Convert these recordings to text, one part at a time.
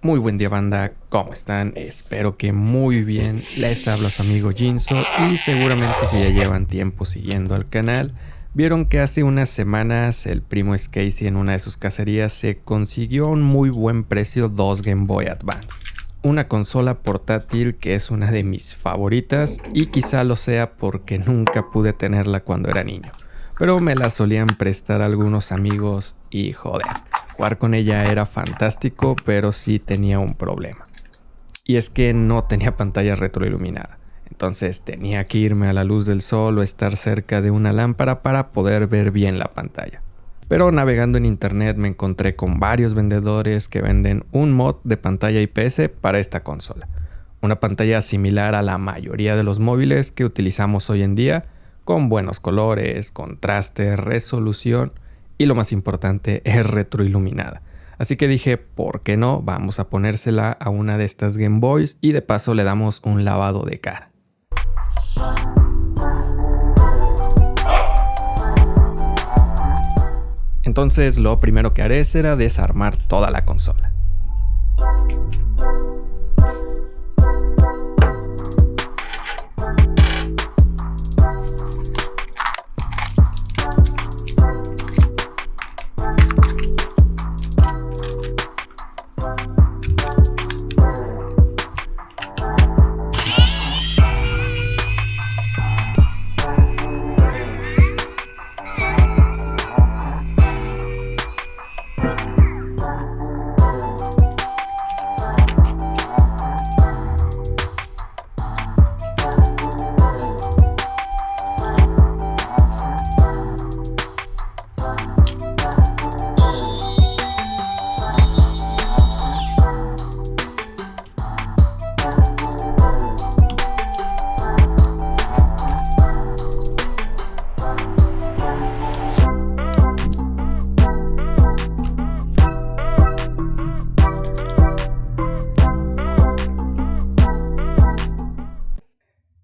Muy buen día, banda, ¿cómo están? Espero que muy bien. Les habla su amigo Jinso y seguramente si ya llevan tiempo siguiendo al canal, vieron que hace unas semanas el primo Casey en una de sus cacerías se consiguió a un muy buen precio 2 Game Boy Advance. Una consola portátil que es una de mis favoritas y quizá lo sea porque nunca pude tenerla cuando era niño. Pero me la solían prestar algunos amigos y joder, jugar con ella era fantástico, pero sí tenía un problema. Y es que no tenía pantalla retroiluminada. Entonces tenía que irme a la luz del sol o estar cerca de una lámpara para poder ver bien la pantalla. Pero navegando en internet me encontré con varios vendedores que venden un mod de pantalla IPS para esta consola. Una pantalla similar a la mayoría de los móviles que utilizamos hoy en día, con buenos colores, contraste, resolución y lo más importante es retroiluminada. Así que dije, ¿por qué no? Vamos a ponérsela a una de estas Game Boys y de paso le damos un lavado de cara. Entonces lo primero que haré será desarmar toda la consola.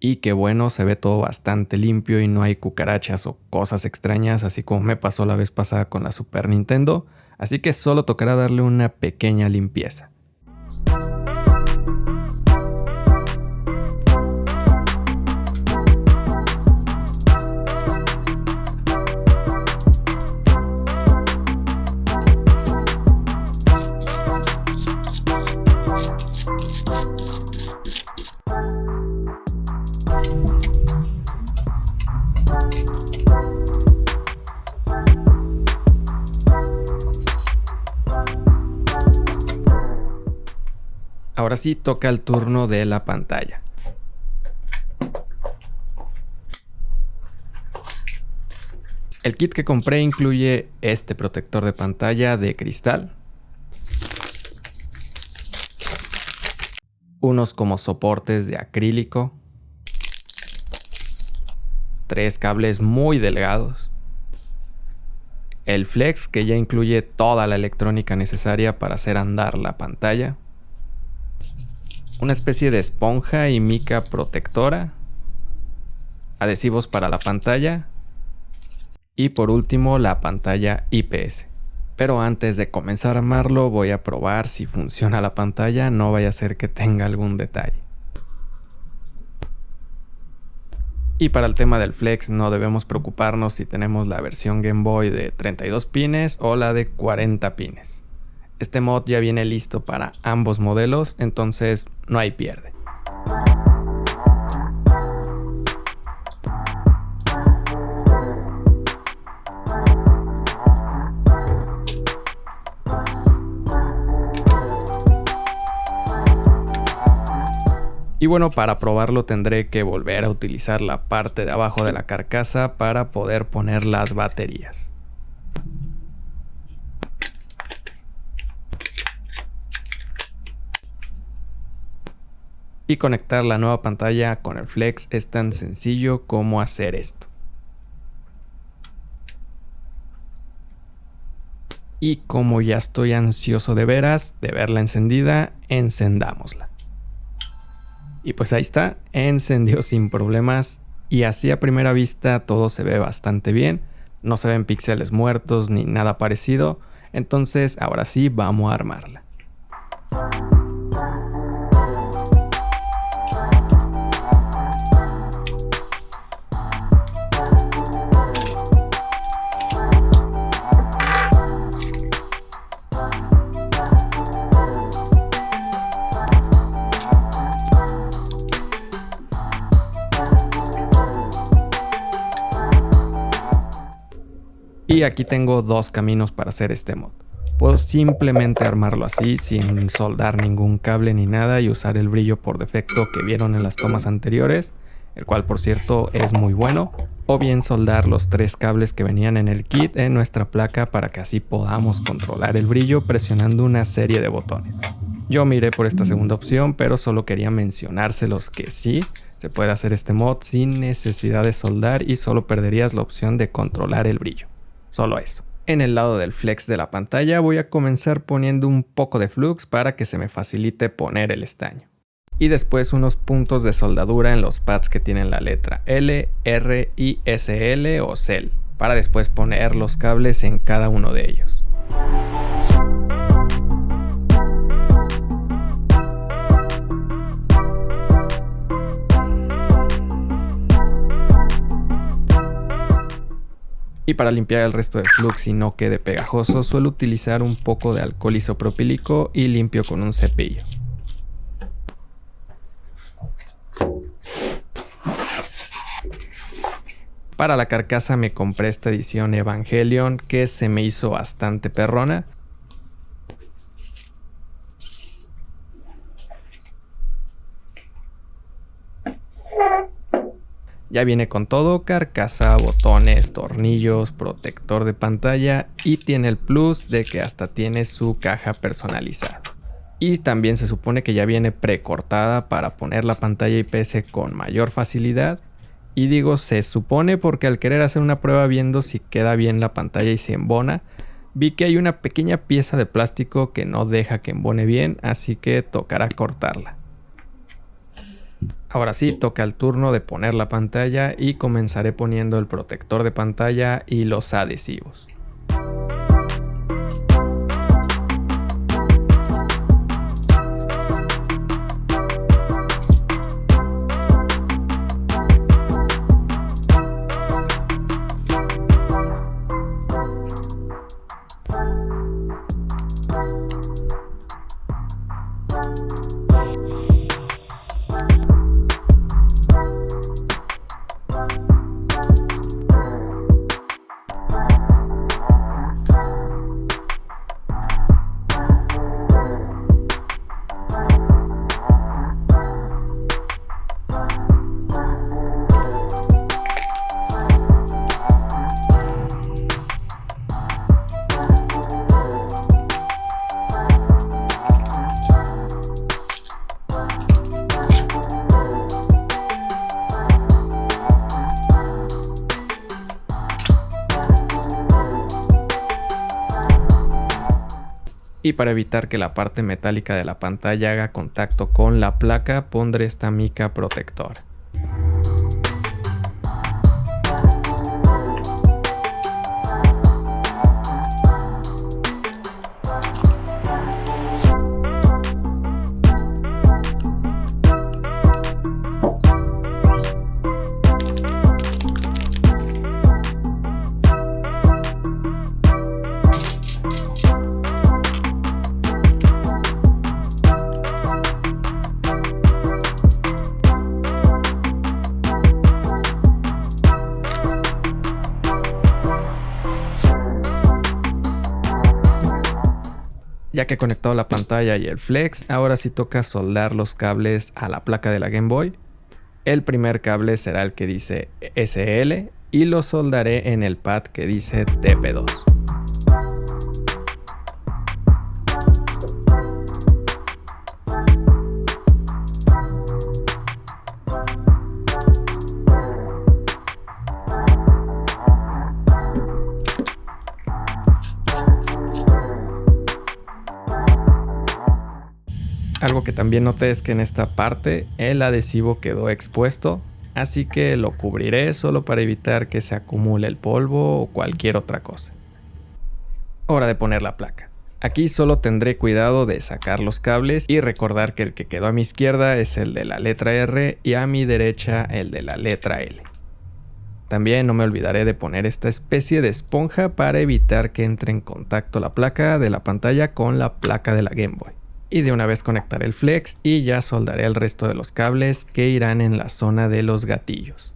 Y qué bueno, se ve todo bastante limpio y no hay cucarachas o cosas extrañas, así como me pasó la vez pasada con la Super Nintendo, así que solo tocará darle una pequeña limpieza. Ahora sí toca el turno de la pantalla. El kit que compré incluye este protector de pantalla de cristal, unos como soportes de acrílico, 3 cables muy delgados, el flex que ya incluye toda la electrónica necesaria para hacer andar la pantalla, una especie de esponja y mica protectora, adhesivos para la pantalla y por último la pantalla IPS. Pero antes de comenzar a armarlo voy a probar si funciona la pantalla, no vaya a ser que tenga algún detalle. Y para el tema del flex no debemos preocuparnos si tenemos la versión Game Boy de 32 pines o la de 40 pines. Este mod ya viene listo para ambos modelos, entonces no hay pierde. Y bueno, para probarlo tendré que volver a utilizar la parte de abajo de la carcasa para poder poner las baterías. Y conectar la nueva pantalla con el flex es tan sencillo como hacer esto. Y como ya estoy ansioso de veras de verla encendida, encendámosla. Y pues ahí está, encendió sin problemas y así a primera vista todo se ve bastante bien, no se ven píxeles muertos ni nada parecido, entonces ahora sí vamos a armarla. Y aquí tengo dos caminos para hacer este mod. Puedo simplemente armarlo así sin soldar ningún cable ni nada y usar el brillo por defecto que vieron en las tomas anteriores, el cual por cierto es muy bueno, o bien soldar los 3 cables que venían en el kit en nuestra placa para que así podamos controlar el brillo presionando una serie de botones. Yo miré por esta segunda opción, pero solo quería mencionárselos que sí, se puede hacer este mod sin necesidad de soldar y solo perderías la opción de controlar el brillo. Solo eso. En el lado del flex de la pantalla voy a comenzar poniendo un poco de flux para que se me facilite poner el estaño. Y después unos puntos de soldadura en los pads que tienen la letra L, R y SL o CEL, para después poner los cables en cada uno de ellos. Y para limpiar el resto del flux y no quede pegajoso, suelo utilizar un poco de alcohol isopropílico y limpio con un cepillo. Para la carcasa me compré esta edición Evangelion que se me hizo bastante perrona. Ya viene con todo, carcasa, botones, tornillos, protector de pantalla y tiene el plus de que hasta tiene su caja personalizada. Y también se supone que ya viene precortada para poner la pantalla IPS con mayor facilidad. Y digo se supone porque al querer hacer una prueba viendo si queda bien la pantalla y si embona, vi que hay una pequeña pieza de plástico que no deja que embone bien, así que tocará cortarla. Ahora sí, toca el turno de poner la pantalla y comenzaré poniendo el protector de pantalla y los adhesivos. Y para evitar que la parte metálica de la pantalla haga contacto con la placa, pondré esta mica protectora. Ya que he conectado la pantalla y el flex, ahora sí toca soldar los cables a la placa de la Game Boy. El primer cable será el que dice SL y lo soldaré en el pad que dice TP2. Algo que también noté es que en esta parte el adhesivo quedó expuesto, así que lo cubriré solo para evitar que se acumule el polvo o cualquier otra cosa. Hora de poner la placa. Aquí solo tendré cuidado de sacar los cables y recordar que el que quedó a mi izquierda es el de la letra R y a mi derecha el de la letra L. También no me olvidaré de poner esta especie de esponja para evitar que entre en contacto la placa de la pantalla con la placa de la Game Boy. Y de una vez conectaré el flex y ya soldaré el resto de los cables que irán en la zona de los gatillos.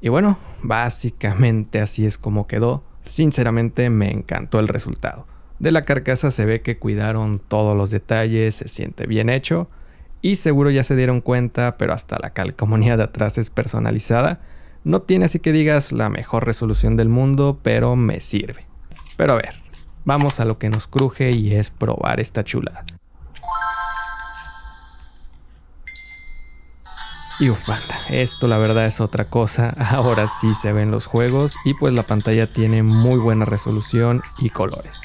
Y bueno, básicamente así es como quedó. Sinceramente me encantó el resultado. De la carcasa se ve que cuidaron todos los detalles, se siente bien hecho. Y seguro ya se dieron cuenta, pero hasta la calcomanía de atrás es personalizada. No tiene así que digas la mejor resolución del mundo, pero me sirve. Pero a ver, vamos a lo que nos cruje y es probar esta chulada. Y ufanda, esto la verdad es otra cosa, ahora sí se ven los juegos y pues la pantalla tiene muy buena resolución y colores.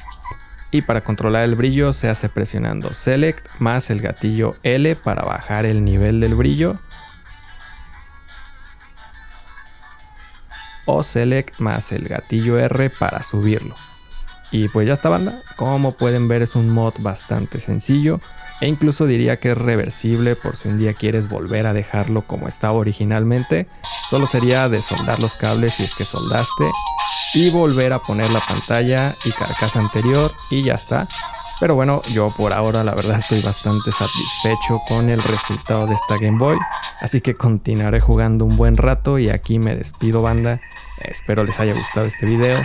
Y para controlar el brillo se hace presionando Select más el gatillo L para bajar el nivel del brillo, o Select más el gatillo R para subirlo. Y pues ya está, banda, como pueden ver es un mod bastante sencillo e incluso diría que es reversible por si un día quieres volver a dejarlo como estaba originalmente. Solo sería desoldar los cables si es que soldaste y volver a poner la pantalla y carcasa anterior y ya está. Pero bueno, yo por ahora la verdad estoy bastante satisfecho con el resultado de esta Game Boy, así que continuaré jugando un buen rato y aquí me despido, banda. Espero les haya gustado este video,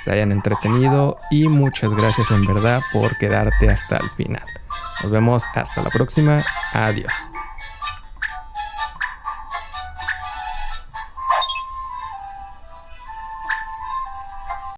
se hayan entretenido y muchas gracias en verdad por quedarte hasta el final. Nos vemos hasta la próxima, adiós.